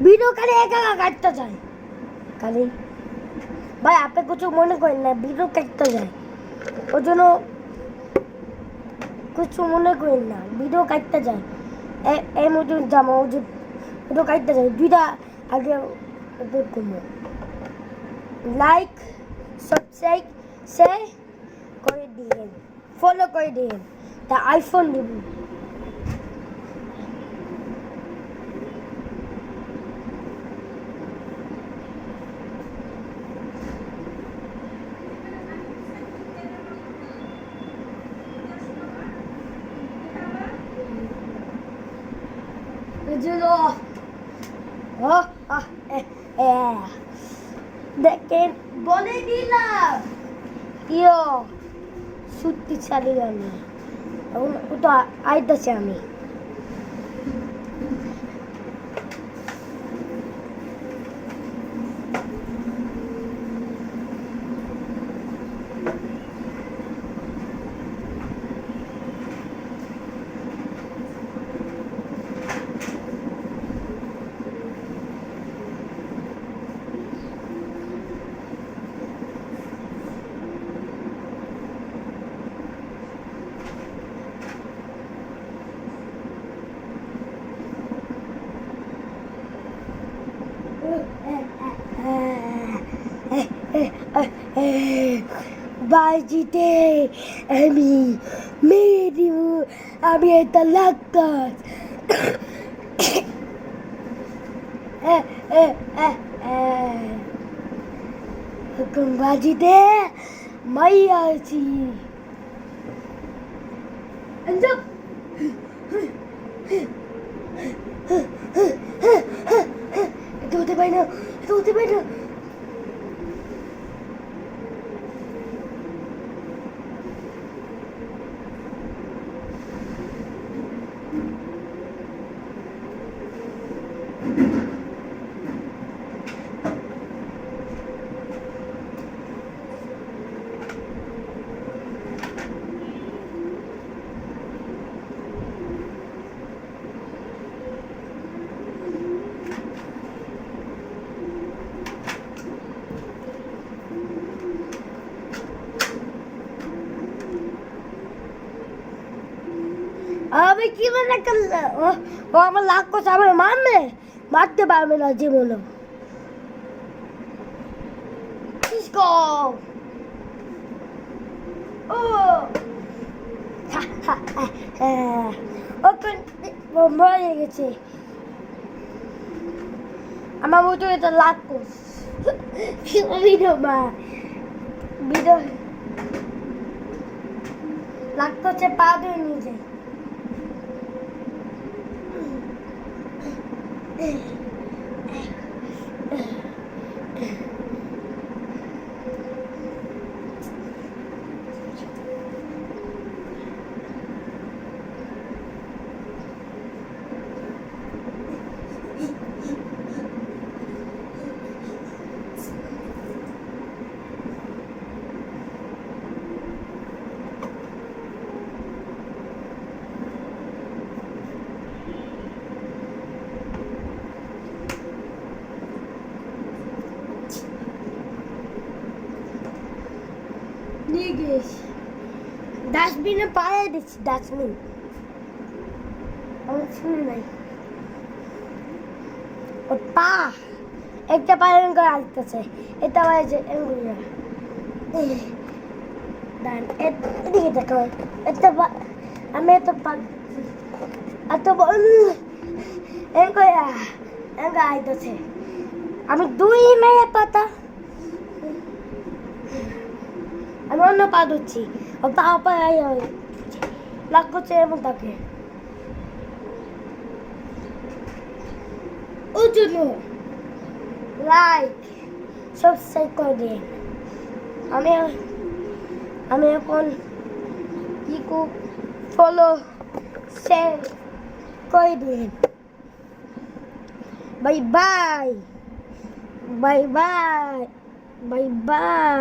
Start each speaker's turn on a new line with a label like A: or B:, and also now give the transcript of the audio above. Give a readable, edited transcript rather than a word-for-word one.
A: Video খালি একা একা কাটতে যায় খালি। ভাই আপনি কিছু মনে করেন না, ভিডিও কাটতে যায় ওই জন্য কিছু মনে করেন না, ভিডিও কাটতে যায় এই মতো জামা ও যে ভিডিও কাটতে যায় দুইটা আগে কমো লাইক সাবস্ক্রাইব শেয়ার করে দিন, ফলো করে দিন, তা আইফোন দিব। দেখেন বলে দিলাম ইয়ো সত্যি চালিয়ে আমি ওটা আইতেছে আমি বাজিতে আমি মেরে দিব, আমি এটা লাগাস হুকুম বাজিতে মাইয়া আছি এটা হতে পারি না, এটা হতে পারি না। আমি কি মনে করলে ও আমার লাখ করছে, আমার মারতে পারবে না জীবনে। মরে গেছে আমার মতো, এটা লাখ করছে লাখ করছে পা দিয়ে নিয়ে যায়। নিয়ে গেছি ডাস্টবিনে পায়ে দিচ্ছি, ডাস্টবিন আমার শুনে নাই ও পা একটা পায়ে করে আসতেছে, এটা বাজে এদিকে দেখো এটা আমি এত এত আইতেছে আমি দুই মেয়ে পাতা, আমি অন্য পা ধরছি ও তাও পায় লাগ করছে এমন তাকে ওই জন্য লাইক সাবস্ক্রাইব করে দিন। আমি এখন ফলো শেয়ার করে দিন। Bye bye bye bye bye bye.